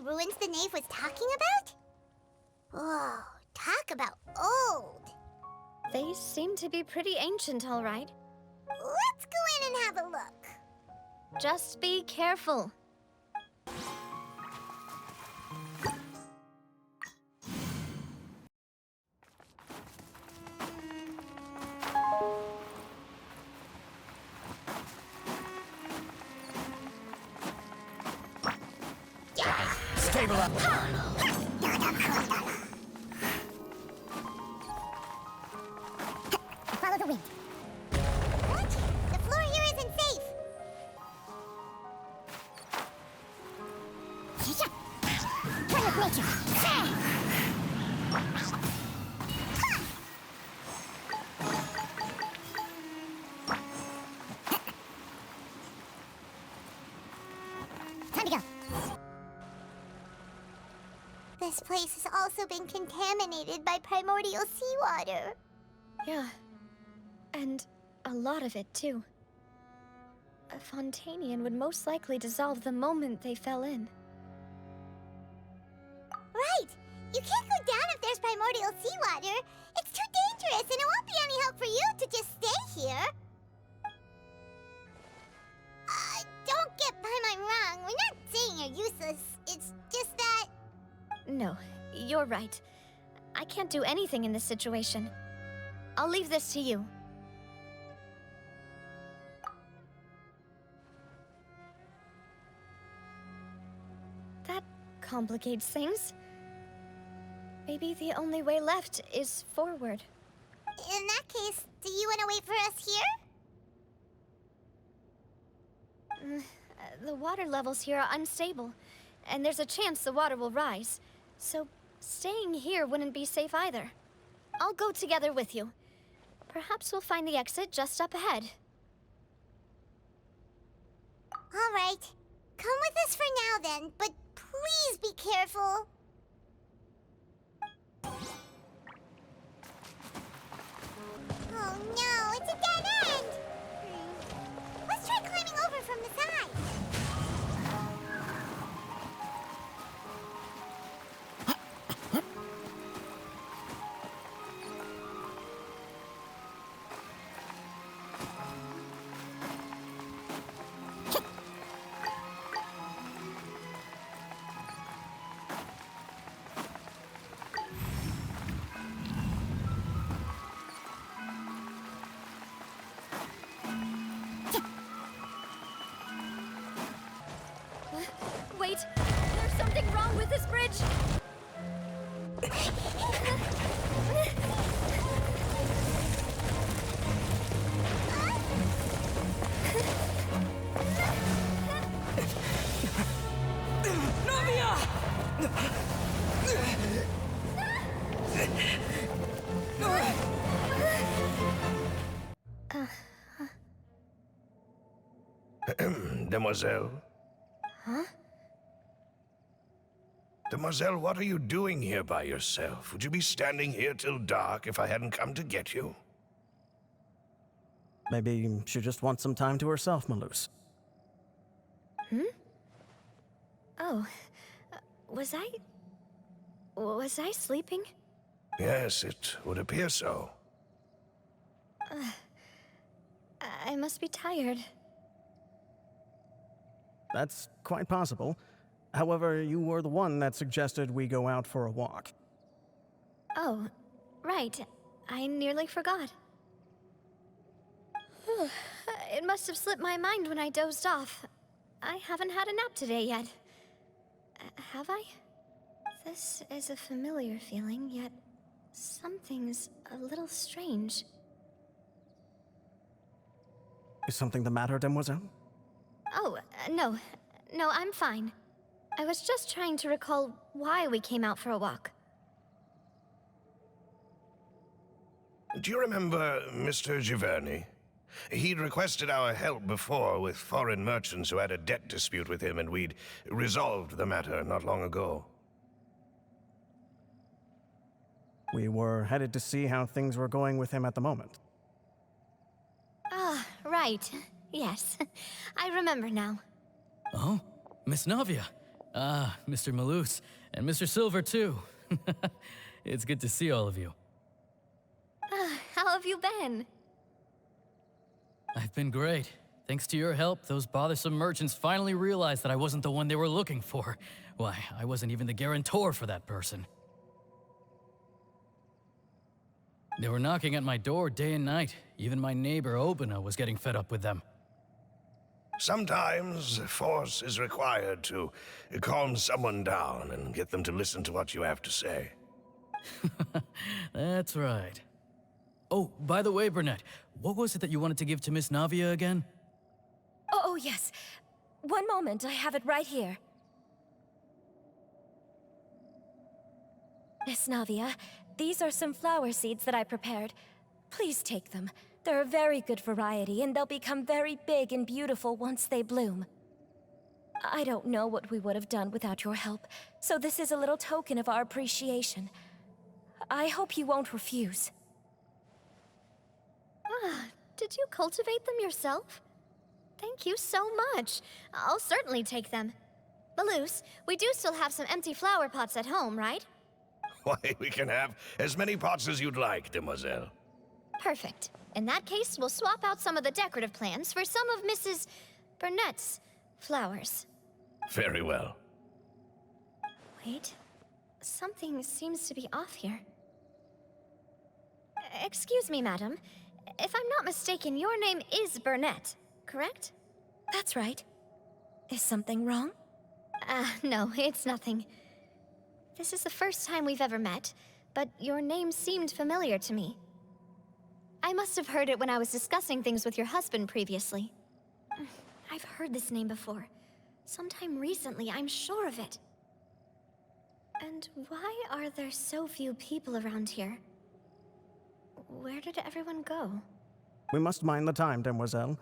ruins the knave was talking about? Whoa, talk about old. They seem to be pretty ancient, all right. Let's go in and have a look. Just be careful. Stable up. Follow the wind. What? The floor here isn't safe. Turn with nature. Time to go. This place has also been contaminated by primordial seawater. Yeah. And a lot of it, too. A Fontanian would most likely dissolve the moment they fell in. Right! You can't go down if there's primordial seawater. It's too dangerous, and it won't be any help for you to just stay here. Don't get my mind wrong. We're not saying you're useless. It's just that... No, you're right. I can't do anything in this situation. I'll leave this to you. That complicates things. Maybe the only way left is forward. In that case, do you want to wait for us here? The water levels here are unstable, and there's a chance the water will rise. So staying here wouldn't be safe either. I'll go together with you. Perhaps we'll find the exit just up ahead. All right. Come with us for now then, but please be careful. Oh no, it's a dead end! Let's try climbing over from the side. Wait! There's something wrong with this bridge! Demoiselle? Huh? Demoiselle, what are you doing here by yourself? Would you be standing here till dark if I hadn't come to get you? Maybe she just wants some time to herself, Malus. Oh, was I sleeping? Yes, it would appear so. I must be tired. That's quite possible. However, you were the one that suggested we go out for a walk. Oh, right. I nearly forgot. It must have slipped my mind when I dozed off. I haven't had a nap today yet. Have I? This is a familiar feeling, yet something's a little strange. Is something the matter, Demoiselle? Oh, no. No, I'm fine. I was just trying to recall why we came out for a walk. Do you remember Mr. Giverny? He'd requested our help before with foreign merchants who had a debt dispute with him, and we'd resolved the matter not long ago. We were headed to see how things were going with him at the moment. Ah, right. Yes. I remember now. Oh, Miss Navia. Ah, Mr. Malus, and Mr. Silver, too. It's good to see all of you. How have you been? I've been great. Thanks to your help, those bothersome merchants finally realized that I wasn't the one they were looking for. Why, I wasn't even the guarantor for that person. They were knocking at my door day and night. Even my neighbor, Obina, was getting fed up with them. Sometimes force is required to calm someone down and get them to listen to what you have to say. That's right. Oh, by the way, Burnett, what was it that you wanted to give to Miss Navia again? Oh, yes. One moment, I have it right here. Miss Navia, these are some flower seeds that I prepared. Please take them. They're a very good variety, and they'll become very big and beautiful once they bloom. I don't know what we would have done without your help, so this is a little token of our appreciation. I hope you won't refuse. Did you cultivate them yourself? Thank you so much. I'll certainly take them. Malus, we do still have some empty flower pots at home, right? Why, we can have as many pots as you'd like, demoiselle. Perfect. In that case, we'll swap out some of the decorative plants for some of Mrs. Burnett's flowers. Very well. Wait. Something seems to be off here. Excuse me, madam. If I'm not mistaken, your name is Burnett, correct? That's right. Is something wrong? No, it's nothing. This is the first time we've ever met, but your name seemed familiar to me. I must have heard it when I was discussing things with your husband previously. I've heard this name before. Sometime recently, I'm sure of it. And why are there so few people around here? Where did everyone go? We must mind the time, demoiselle.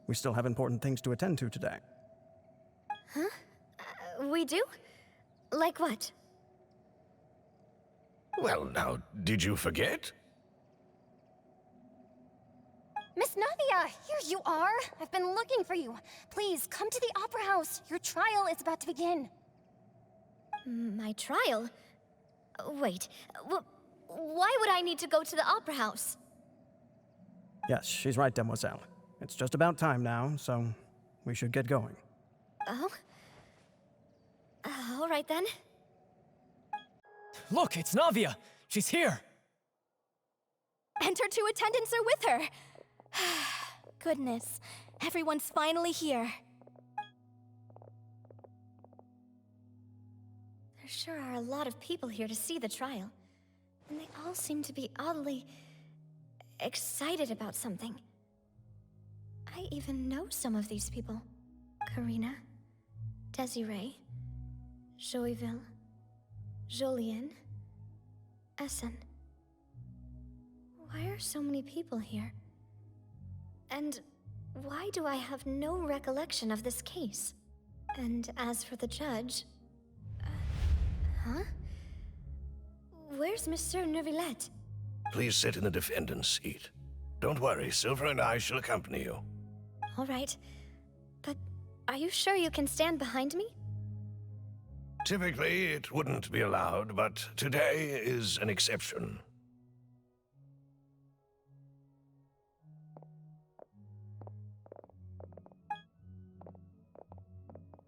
We still have important things to attend to today. We do? Like what? Well, now, did you forget? Miss Navia, here you are. I've been looking for you. Please, come to the Opera House. Your trial is about to begin. My trial? Wait, why would I need to go to the Opera House? Yes, she's right, demoiselle. It's just about time now, so we should get going. Oh? All right then. Look, it's Navia! She's here! And her two attendants are with her. Goodness, everyone's finally here. There sure are a lot of people here to see the trial. And they all seem to be oddly excited about something. I even know some of these people. Karina, Desiree, Joyville, Jolien, Essen. Why are so many people here? And why do I have no recollection of this case? And as for the judge... huh? Where's Monsieur Neuvillette? Please sit in the defendant's seat. Don't worry, Silver and I shall accompany you. All right. But are you sure you can stand behind me? Typically, it wouldn't be allowed, but today is an exception.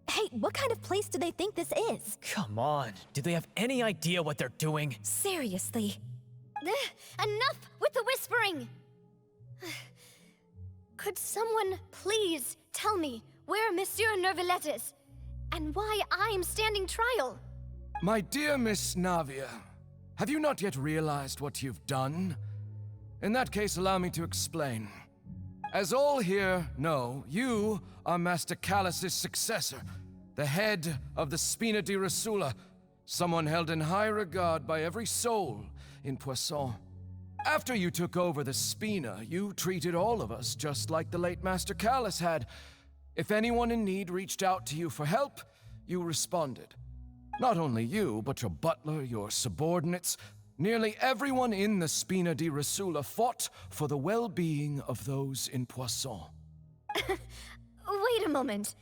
Hey, what kind of place do they think this is? Come on, do they have any idea what they're doing? Seriously. Enough with the whispering! Could someone please tell me where Monsieur Neuvillette is? And why I'm standing trial? My dear Miss Navia, have you not yet realized what you've done? In that case, allow me to explain. As all here know, you are Master Callus's successor, the head of the Spina di Rosula, someone held in high regard by every soul in Poisson. After you took over the Spina, you treated all of us just like the late Master Callus had. If anyone in need reached out to you for help, you responded. Not only you, but your butler, your subordinates, nearly everyone in the Spina di Rosula fought for the well-being of those in Poisson. Wait a moment.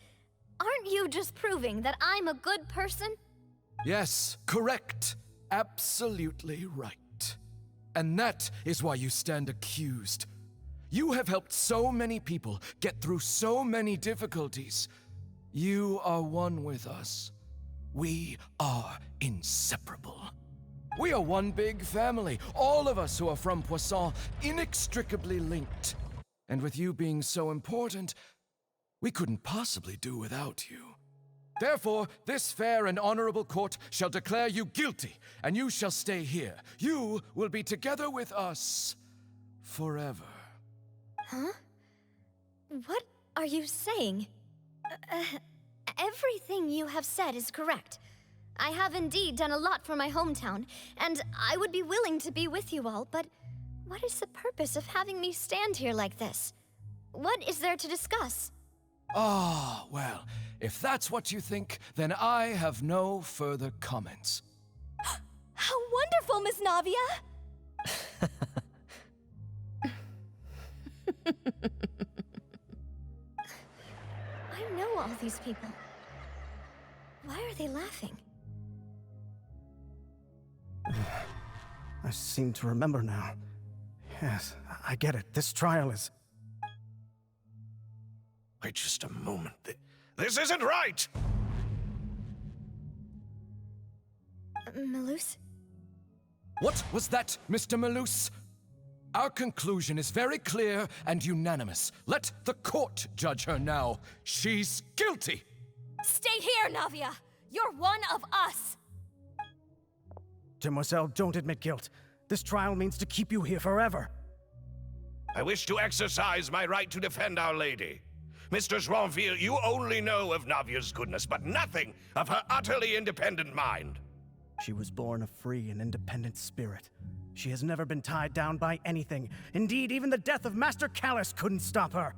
Aren't you just proving that I'm a good person? Yes, correct. Absolutely right. And that is why you stand accused. You have helped so many people get through so many difficulties. You are one with us. We are inseparable. We are one big family, all of us who are from Poisson, inextricably linked. And with you being so important, we couldn't possibly do without you. Therefore, this fair and honorable court shall declare you guilty, and you shall stay here. You will be together with us forever. Huh? What are you saying? Everything you have said is correct. I have indeed done a lot for my hometown, and I would be willing to be with you all, but what is the purpose of having me stand here like this? What is there to discuss? Ah, well, if that's what you think, then I have no further comments. How wonderful, Miss Navia! I know all these people. Why are they laughing? I seem to remember now. Yes, I get it. This trial is... Wait just a moment. This isn't right! Malus? What was that, Mr. Malus? Our conclusion is very clear and unanimous. Let the court judge her now. She's guilty! Stay here, Navia! You're one of us! Demoiselle, don't admit guilt. This trial means to keep you here forever. I wish to exercise my right to defend Our Lady. Mr. Joinville, you only know of Navia's goodness, but nothing of her utterly independent mind. She was born a free and independent spirit. She has never been tied down by anything. Indeed, even the death of Master Callus couldn't stop her.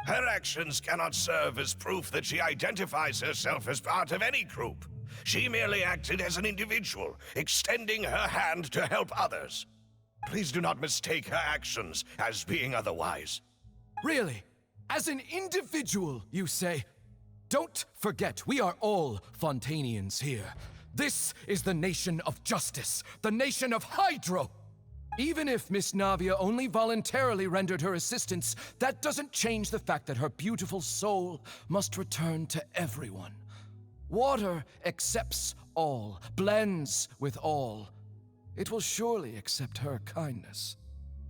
Her actions cannot serve as proof that she identifies herself as part of any group. She merely acted as an individual, extending her hand to help others. Please do not mistake her actions as being otherwise. Really? As an individual, you say? Don't forget, we are all Fontanians here. This is the nation of justice, the nation of Hydro! Even if Miss Navia only voluntarily rendered her assistance, that doesn't change the fact that her beautiful soul must return to everyone. Water accepts all, blends with all. It will surely accept her kindness.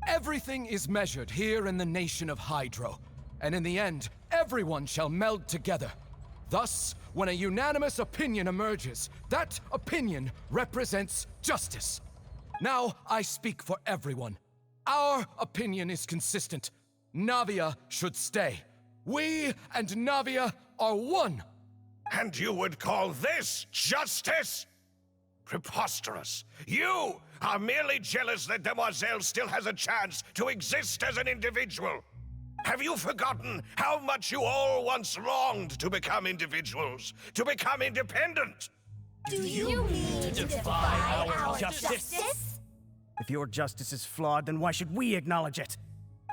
Everything is measured here in the nation of Hydro, and in the end, everyone shall meld together. Thus, when a unanimous opinion emerges, that opinion represents justice. Now I speak for everyone. Our opinion is consistent. Navia should stay. We and Navia are one. And you would call this justice? Preposterous. You are merely jealous that Demoiselle still has a chance to exist as an individual. Have you forgotten how much you all once longed to become individuals, to become independent? Do you mean to defy our justice? If your justice is flawed, then why should we acknowledge it?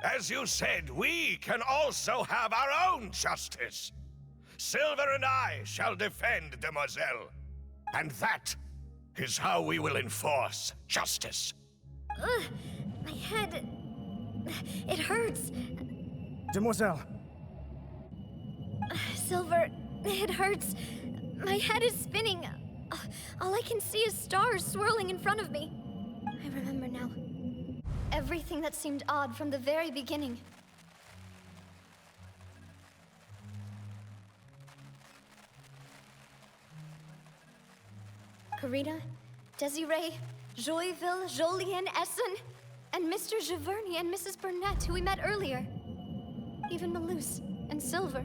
As you said, we can also have our own justice. Silver and I shall defend Demoiselle. And that is how we will enforce justice. My head... It hurts. Demoiselle! Silver, it hurts. My head is spinning. All I can see is stars swirling in front of me. I remember now. Everything that seemed odd from the very beginning. Karina, Desiree, Joyville, Jolien, Essen, and Mr. Giverny and Mrs. Burnett, who we met earlier. Even Malus and Silver.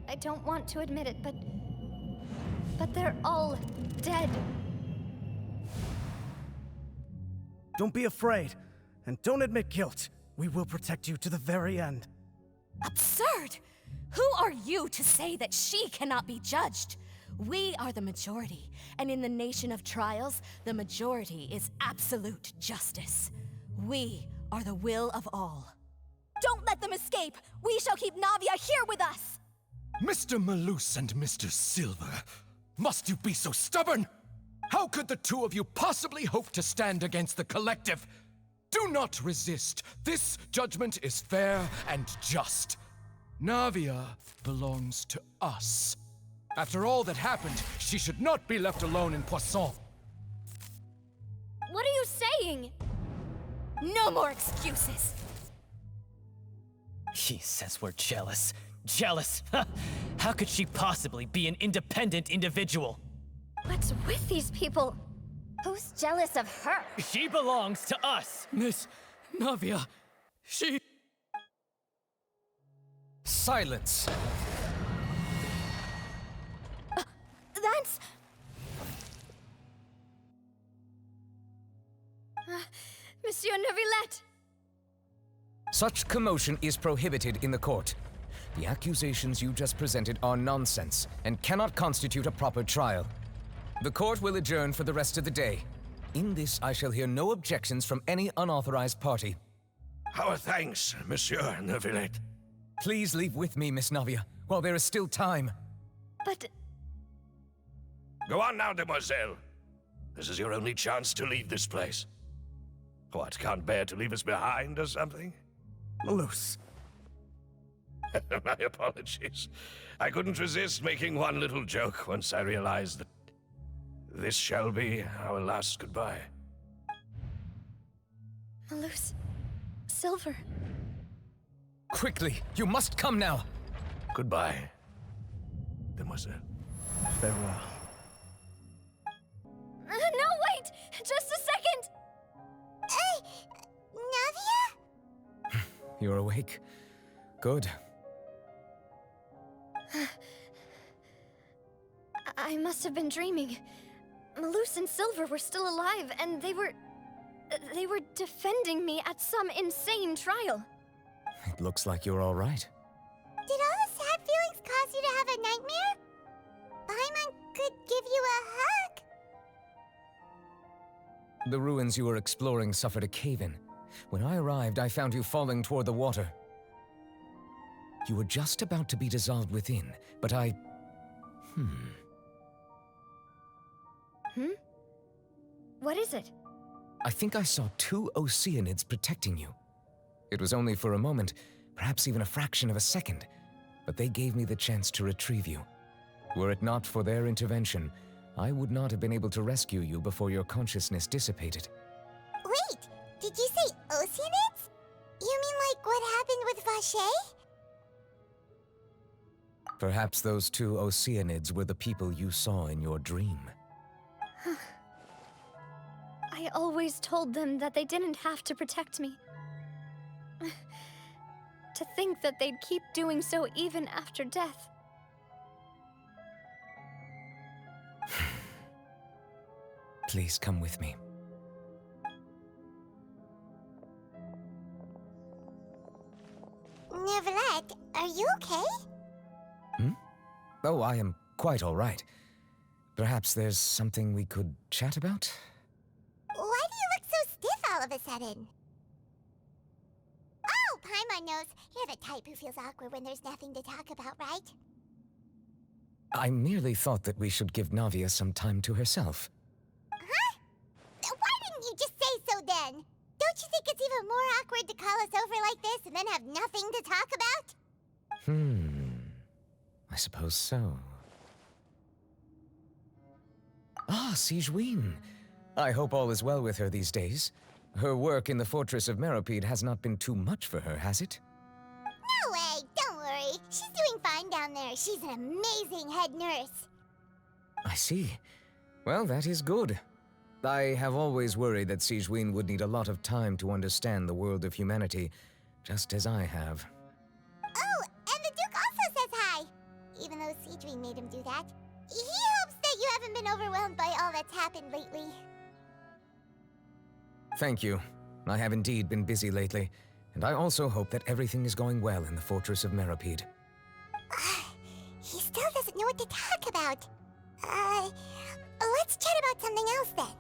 I don't want to admit it, but they're all dead. Don't be afraid, and don't admit guilt. We will protect you to the very end. Absurd! Who are you to say that she cannot be judged? We are the majority, and in the nation of trials, the majority is absolute justice. We are the will of all. Don't let them escape! We shall keep Navia here with us! Mr. Malus and Mr. Silver, must you be so stubborn? How could the two of you possibly hope to stand against the collective? Do not resist. This judgment is fair and just. Navia belongs to us. After all that happened, she should not be left alone in Poisson. What are you saying? No more excuses. She says we're jealous. Jealous? How could she possibly be an independent individual? What's with these people? Who's jealous of her? She belongs to us! Miss Navia, she... Silence! That's... Monsieur Neuvillette! Such commotion is prohibited in the court. The accusations you just presented are nonsense and cannot constitute a proper trial. The court will adjourn for the rest of the day. In this, I shall hear no objections from any unauthorized party. Our thanks, Monsieur Neuvillette. Please leave with me, Miss Navia, while there is still time. But Go on now, demoiselle. This is your only chance to leave this place. What, can't bear to leave us behind or something? Malus. My apologies. I couldn't resist making one little joke once I realized that this shall be our last goodbye. Malus, Silver. Quickly, you must come now. Goodbye, demoiselle. Farewell. No, wait! Just a second! Hey, Navia? You're awake. Good. I must have been dreaming. Malus and Silver were still alive, and they were defending me at some insane trial. It looks like you're all right. Did all the sad feelings cause you to have a nightmare? Paimon could give you a hug. The ruins you were exploring suffered a cave-in. When I arrived, I found you falling toward the water. You were just about to be dissolved within, but I... What is it? I think I saw two Oceanids protecting you. It was only for a moment, perhaps even a fraction of a second, but they gave me the chance to retrieve you. Were it not for their intervention, I would not have been able to rescue you before your consciousness dissipated. Wait, did you say Oceanids? You mean like what happened with Vache? Perhaps those two Oceanids were the people you saw in your dream. I always told them that they didn't have to protect me. To think that they'd keep doing so even after death. Please come with me. Neuvillette, are you okay? Oh, I am quite all right. Perhaps there's something we could chat about? Why do you look so stiff all of a sudden? Oh, Paimon knows. You're the type who feels awkward when there's nothing to talk about, right? I merely thought that we should give Navia some time to herself. Huh? Why didn't you just say so then? Don't you think it's even more awkward to call us over like this and then have nothing to talk about? I suppose so. Ah, Sigewinne. I hope all is well with her these days. Her work in the Fortress of Meropide has not been too much for her, has it? No way, don't worry. She's doing fine down there. She's an amazing head nurse. I see. Well, that is good. I have always worried that Sigewinne would need a lot of time to understand the world of humanity, just as I have. Oh, and the Duke also says hi. Even though Sigewinne made him do that. He hopes that you haven't been overwhelmed by all that's happened lately. Thank you. I have indeed been busy lately, and I also hope that everything is going well in the Fortress of Meropide. He still doesn't know what to talk about. Let's chat about something else then.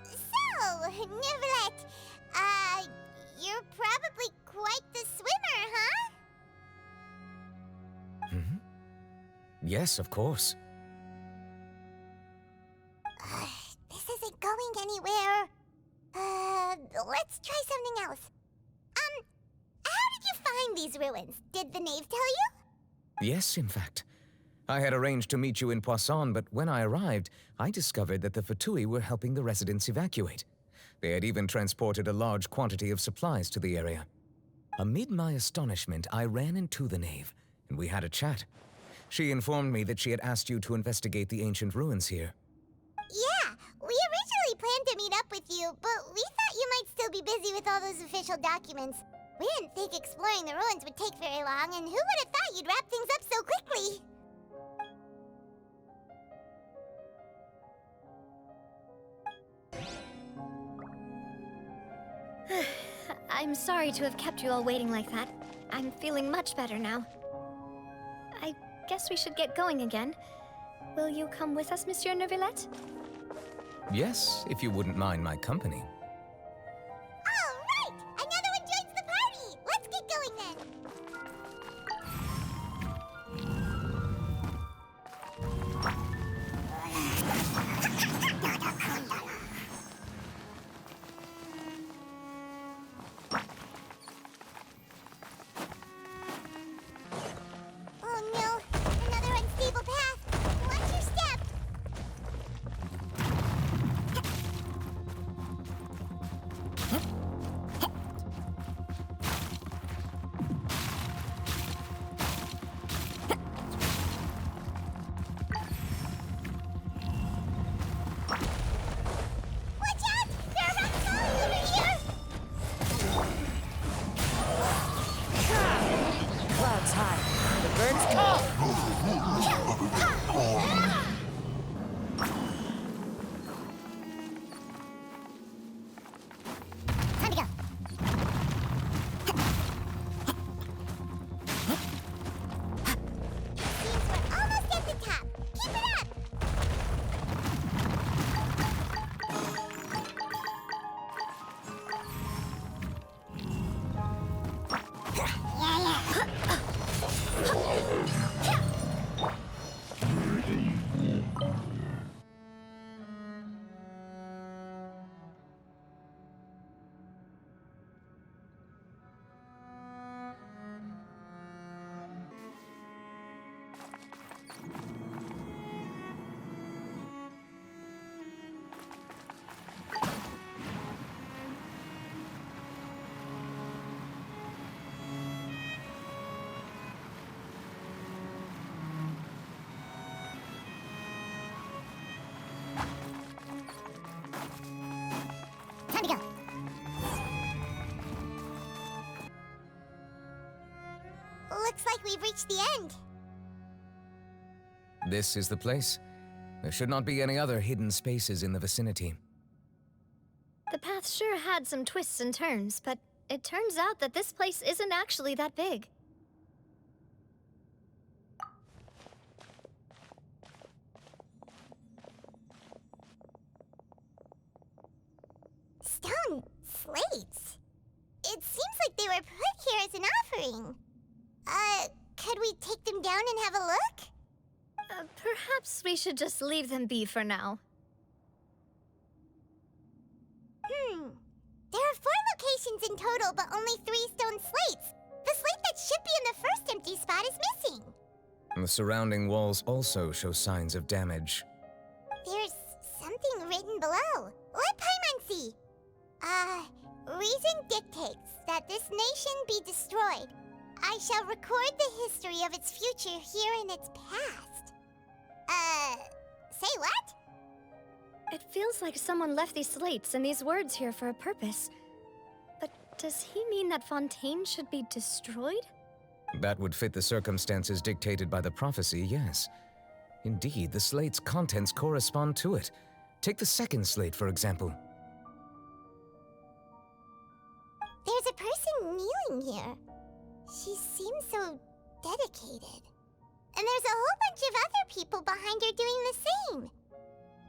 So, Neuvillette, you're probably quite the swimmer, huh? Yes, of course. This isn't going anywhere. Let's try something else. How did you find these ruins? Did the knave tell you? Yes, in fact. I had arranged to meet you in Poisson, but when I arrived, I discovered that the Fatui were helping the residents evacuate. They had even transported a large quantity of supplies to the area. Amid my astonishment, I ran into the knave, and we had a chat. She informed me that she had asked you to investigate the ancient ruins here. Yeah, we originally planned to meet up with you, but we thought you might still be busy with all those official documents. We didn't think exploring the ruins would take very long, and who would have thought you'd wrap things up so quickly? I'm sorry to have kept you all waiting like that. I'm feeling much better now. I guess we should get going again. Will you come with us, Monsieur Neuvillette? Yes, if you wouldn't mind my company. All right! Another one joins the party! Let's get going then! Oh no! Another unstable path! Watch your step! Watch out! There are rocks falling over here! Clouds high. The birds call. Time to go. Seems we're almost at the top. Keep it up! Time to go. Looks like we've reached the end. This is the place. There should not be any other hidden spaces in the vicinity. The path sure had some twists and turns, but it turns out that this place isn't actually that big. Stone slates. It seems like they were put here as an offering. Could we take them down and have a look? Perhaps we should just leave them be for now. There are 4 locations in total, but only 3 stone slates. The slate that should be in the first empty spot is missing. The surrounding walls also show signs of damage. There's something written below. Let Paimon see. Reason dictates that this nation be destroyed. I shall record the history of its future here in its past. Say what? It feels like someone left these slates and these words here for a purpose. But does he mean that Fontaine should be destroyed? That would fit the circumstances dictated by the prophecy, yes. Indeed, the slate's contents correspond to it. Take the second slate, for example. There's a person kneeling here. She seems so dedicated. And there's a whole bunch of other people behind her doing the same.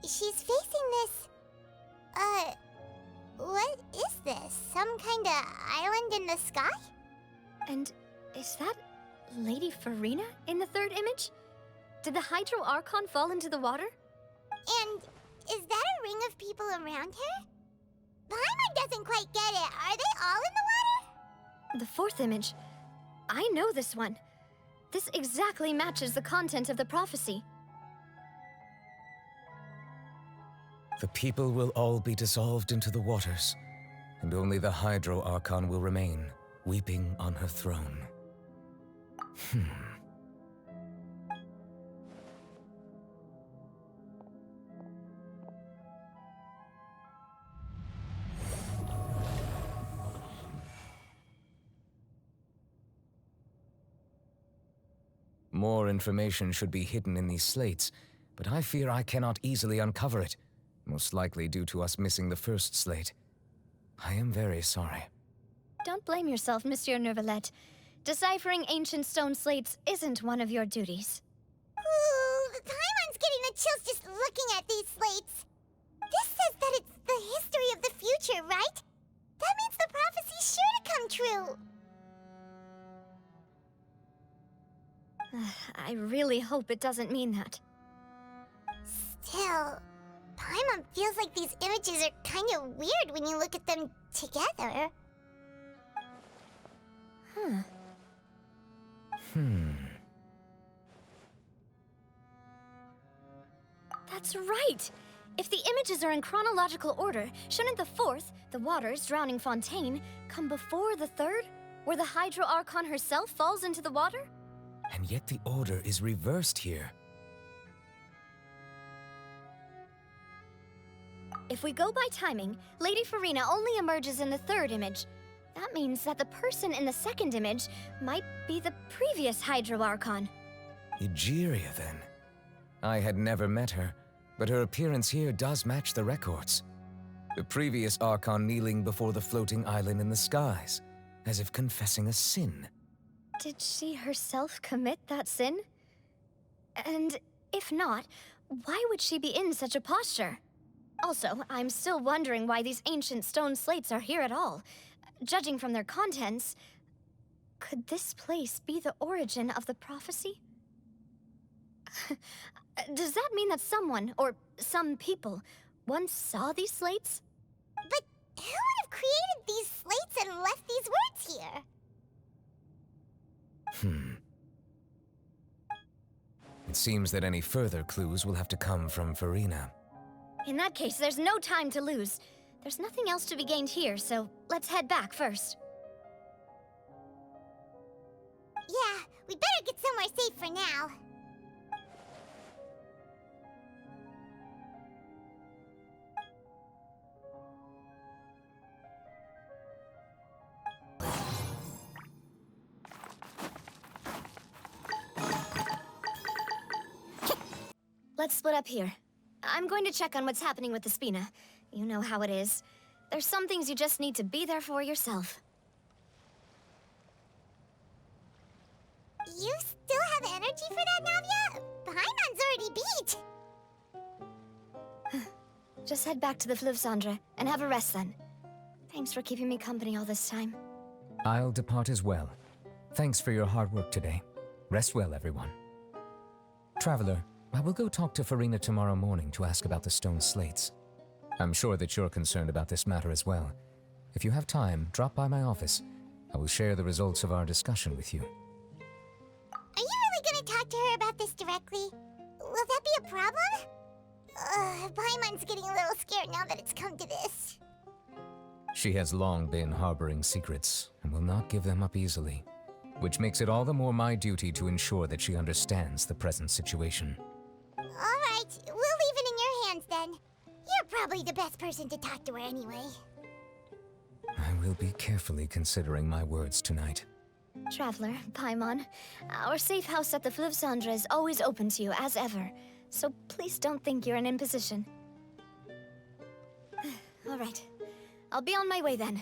She's facing this... what is this? Some kind of island in the sky? And is that Lady Farina in the third image? Did the Hydro Archon fall into the water? And is that a ring of people around her? Paimon doesn't quite get it. Are they all in the water? The fourth image. I know this one. This exactly matches the content of the prophecy. The people will all be dissolved into the waters, and only the Hydro Archon will remain, weeping on her throne. More information should be hidden in these slates, but I fear I cannot easily uncover it, most likely due to us missing the first slate. I am very sorry. Don't blame yourself, Monsieur Neuvillette. Deciphering ancient stone slates isn't one of your duties. Ooh, Paimon's getting the chills just looking at these slates. This says that it's the history of the future, right? That means the prophecy's sure to come true. I really hope it doesn't mean that. Still, Paimon feels like these images are kind of weird when you look at them together. That's right! If the images are in chronological order, shouldn't the fourth, the waters drowning Fontaine, come before the third, where the Hydro Archon herself falls into the water? And yet the order is reversed here. If we go by timing, Lady Farina only emerges in the third image. That means that the person in the second image might be the previous Hydro Archon. Egeria, then. I had never met her, but her appearance here does match the records. The previous Archon kneeling before the floating island in the skies, as if confessing a sin. Did she herself commit that sin? And if not, why would she be in such a posture? Also, I'm still wondering why these ancient stone slates are here at all. Judging from their contents, could this place be the origin of the prophecy? Does that mean that someone, or some people, once saw these slates? But who would have created these slates and left these words here? It seems that any further clues will have to come from Farina. In that case, there's no time to lose. There's nothing else to be gained here, so let's head back first. Yeah, we better get somewhere safe for now. Let's split up here. I'm going to check on what's happening with the Spina. You know how it is. There's some things you just need to be there for yourself. You still have energy for that, Navia? Paimon's already beat. Just head back to the Fleuve Cendre and have a rest then. Thanks for keeping me company all this time. I'll depart as well. Thanks for your hard work today. Rest well, everyone. Traveler, I will go talk to Farina tomorrow morning to ask about the stone slates. I'm sure that you're concerned about this matter as well. If you have time, drop by my office. I will share the results of our discussion with you. Are you really gonna talk to her about this directly? Will that be a problem? Paimon's getting a little scared now that it's come to this. She has long been harboring secrets and will not give them up easily, which makes it all the more my duty to ensure that she understands the present situation. Alright, we'll leave it in your hands then. You're probably the best person to talk to her anyway. I will be carefully considering my words tonight. Traveler, Paimon, our safe house at the Fleuve Cendre is always open to you as ever, so please don't think you're an imposition. All right, I'll be on my way then.